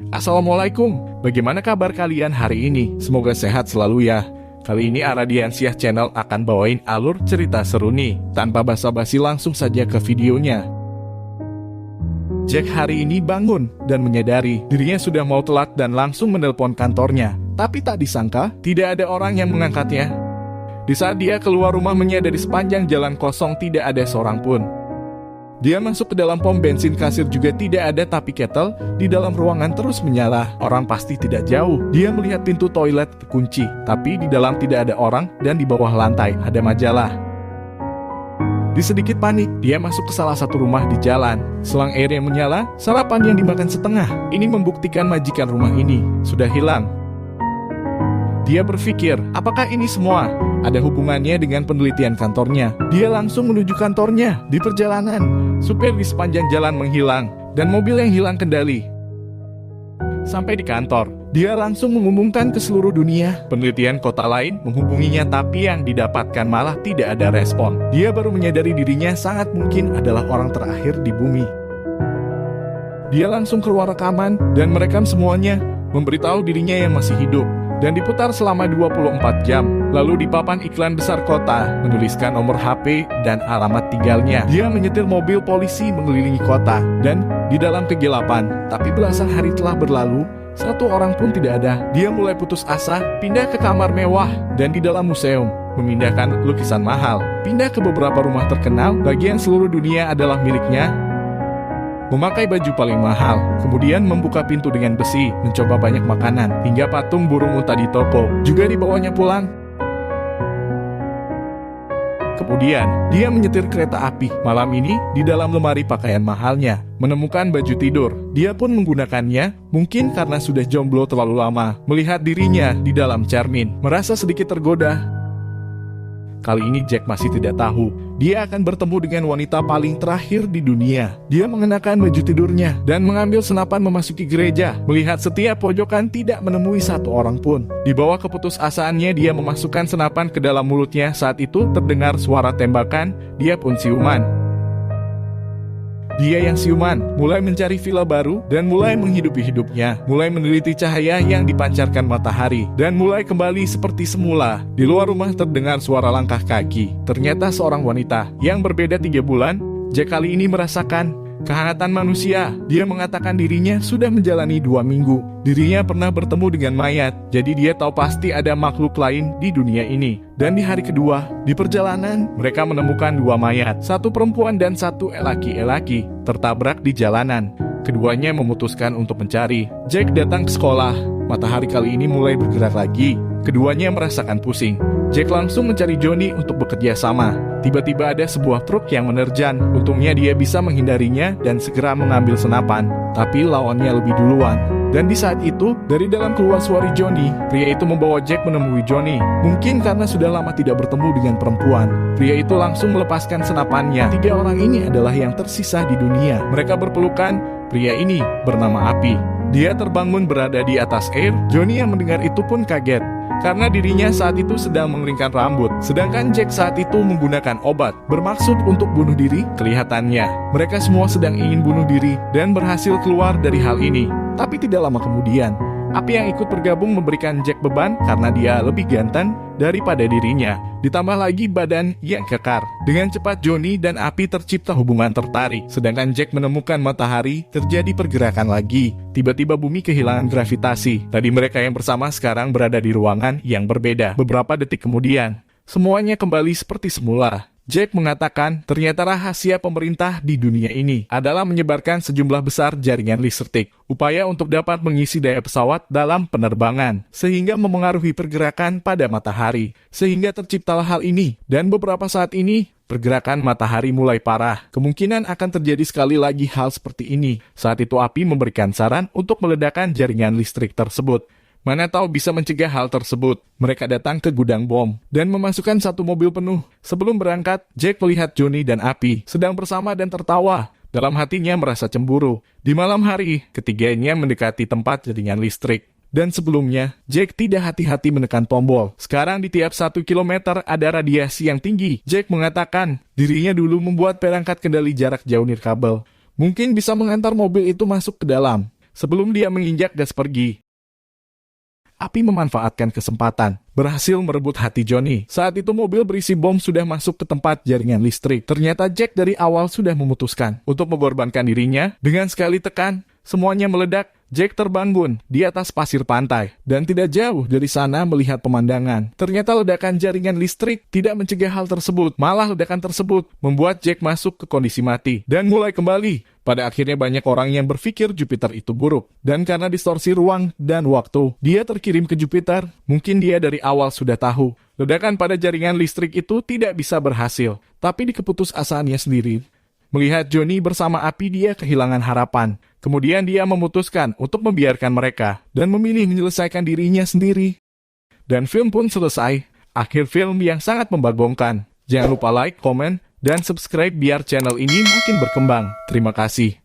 Assalamualaikum, bagaimana kabar kalian hari ini? Semoga sehat selalu ya. Kali ini Aradiansyah Channel akan bawain alur cerita seru nih. Tanpa basa-basi langsung saja ke videonya. Jack hari ini bangun dan menyadari dirinya sudah mau telat dan langsung menelpon kantornya. Tapi tak disangka, tidak ada orang yang mengangkatnya. Di saat dia keluar rumah menyadari sepanjang jalan kosong tidak ada seorang pun. Dia masuk ke dalam pom bensin, kasir juga tidak ada, tapi kettle di dalam ruangan terus menyala. Orang pasti tidak jauh. Dia melihat pintu toilet terkunci, tapi di dalam tidak ada orang dan di bawah lantai ada majalah. Di sedikit panik, dia masuk ke salah satu rumah di jalan. Selang air yang menyala, sarapan yang dimakan setengah. Ini membuktikan majikan rumah ini sudah hilang. Dia berpikir, apakah ini semua ada hubungannya dengan penelitian kantornya? Dia langsung menuju kantornya. Di perjalanan, supir di sepanjang jalan menghilang, dan mobil yang hilang kendali. Sampai di kantor, dia langsung mengumumkan ke seluruh dunia. Penelitian kota lain menghubunginya, tapi yang didapatkan malah tidak ada respon. Dia baru menyadari dirinya sangat mungkin adalah orang terakhir di bumi. Dia langsung keluar rekaman dan merekam semuanya, memberitahu dirinya yang masih hidup. Dan diputar selama 24 jam. Lalu dipapan iklan besar kota, menuliskan nomor HP dan alamat tinggalnya. Dia menyetir mobil polisi mengelilingi kota, dan di dalam kegelapan. Tapi belasan hari telah berlalu, satu orang pun tidak ada. Dia mulai putus asa, pindah ke kamar mewah, dan di dalam museum, memindahkan lukisan mahal. Pindah ke beberapa rumah terkenal, bagian seluruh dunia adalah miliknya. Memakai baju paling mahal, kemudian membuka pintu dengan besi, mencoba banyak makanan, hingga patung burung unta di toko juga dibawanya pulang. Kemudian, dia menyetir kereta api. Malam ini, di dalam lemari pakaian mahalnya, menemukan baju tidur. Dia pun menggunakannya, mungkin karena sudah jomblo terlalu lama, melihat dirinya di dalam cermin, merasa sedikit tergoda. Kali ini Jack masih tidak tahu, dia akan bertemu dengan wanita paling terakhir di dunia. Dia mengenakan baju tidurnya dan mengambil senapan memasuki gereja. Melihat setiap pojokan tidak menemui satu orang pun. Di bawah keputusasaannya, dia memasukkan senapan ke dalam mulutnya. Saat itu terdengar suara tembakan, dia pun siuman. Dia yang siuman, mulai mencari villa baru dan mulai menghidupi hidupnya, mulai meneliti cahaya yang dipancarkan matahari, dan mulai kembali seperti semula. Di luar rumah terdengar suara langkah kaki. Ternyata seorang wanita yang berbeda 3 bulan. Jack kali ini merasakan kehangatan manusia. Dia mengatakan dirinya sudah menjalani 2 minggu. Dirinya pernah bertemu dengan mayat, jadi dia tahu pasti ada makhluk lain di dunia ini. Dan di hari kedua, di perjalanan, mereka menemukan 2 mayat, 1 perempuan dan 1 laki-laki, tertabrak di jalanan. Keduanya memutuskan untuk mencari. Jack datang ke sekolah. Matahari kali ini mulai bergerak lagi. Keduanya merasakan pusing. Jack langsung mencari Johnny untuk bekerja sama. Tiba-tiba ada sebuah truk yang menerjang. Untungnya dia bisa menghindarinya dan segera mengambil senapan. Tapi lawannya lebih duluan. Dan di saat itu, dari dalam keluar suara Johnny. Pria itu membawa Jack menemui Johnny. Mungkin karena sudah lama tidak bertemu dengan perempuan. Pria itu langsung melepaskan senapannya. 3 orang ini adalah yang tersisa di dunia. Mereka berpelukan. Pria ini bernama Api. Dia terbangun berada di atas air. Johnny yang mendengar itu pun kaget, karena dirinya saat itu sedang mengeringkan rambut. Sedangkan Jack saat itu menggunakan obat, bermaksud untuk bunuh diri. Kelihatannya, mereka semua sedang ingin bunuh diri dan berhasil keluar dari hal ini. Tapi tidak lama kemudian, Api yang ikut bergabung memberikan Jack beban karena dia lebih ganteng daripada dirinya. Ditambah lagi badan yang kekar. Dengan cepat Johnny dan Api tercipta hubungan tertarik. Sedangkan Jack menemukan matahari, terjadi pergerakan lagi. Tiba-tiba bumi kehilangan gravitasi. Tadi mereka yang bersama sekarang berada di ruangan yang berbeda. Beberapa detik kemudian, semuanya kembali seperti semula. Jack mengatakan ternyata rahasia pemerintah di dunia ini adalah menyebarkan sejumlah besar jaringan listrik, upaya untuk dapat mengisi daya pesawat dalam penerbangan, sehingga memengaruhi pergerakan pada matahari, sehingga terciptalah hal ini. Dan beberapa saat ini, pergerakan matahari mulai parah. Kemungkinan akan terjadi sekali lagi hal seperti ini. Saat itu Api memberikan saran untuk meledakkan jaringan listrik tersebut. Mana tahu bisa mencegah hal tersebut. Mereka datang ke gudang bom dan memasukkan 1 mobil penuh. Sebelum berangkat, Jack melihat Johnny dan Api sedang bersama dan tertawa. Dalam hatinya merasa cemburu. Di malam hari, ketiganya mendekati tempat jaringan listrik. Dan sebelumnya, Jack tidak hati-hati menekan tombol. Sekarang di tiap 1 kilometer ada radiasi yang tinggi. Jack mengatakan dirinya dulu membuat perangkat kendali jarak jauh nirkabel. Mungkin bisa mengantar mobil itu masuk ke dalam. sebelum dia menginjak gas pergi. Api memanfaatkan kesempatan, berhasil merebut hati Johnny. Saat itu mobil berisi bom sudah masuk ke tempat jaringan listrik. Ternyata Jack dari awal sudah memutuskan untuk mengorbankan dirinya. Dengan sekali tekan, semuanya meledak. Jack terbangun di atas pasir pantai dan tidak jauh dari sana melihat pemandangan. Ternyata ledakan jaringan listrik tidak mencegah hal tersebut. Malah ledakan tersebut membuat Jack masuk ke kondisi mati dan mulai kembali. Pada akhirnya banyak orang yang berpikir Jupiter itu buruk. Dan karena distorsi ruang dan waktu, dia terkirim ke Jupiter. Mungkin dia dari awal sudah tahu ledakan pada jaringan listrik itu tidak bisa berhasil. Tapi di keputusasaannya sendiri, melihat Johnny bersama api, dia kehilangan harapan. Kemudian dia memutuskan untuk membiarkan mereka dan memilih menyelesaikan dirinya sendiri. Dan film pun selesai. Akhir film yang sangat membagongkan. Jangan lupa like, komen, dan subscribe biar channel ini makin berkembang. Terima kasih.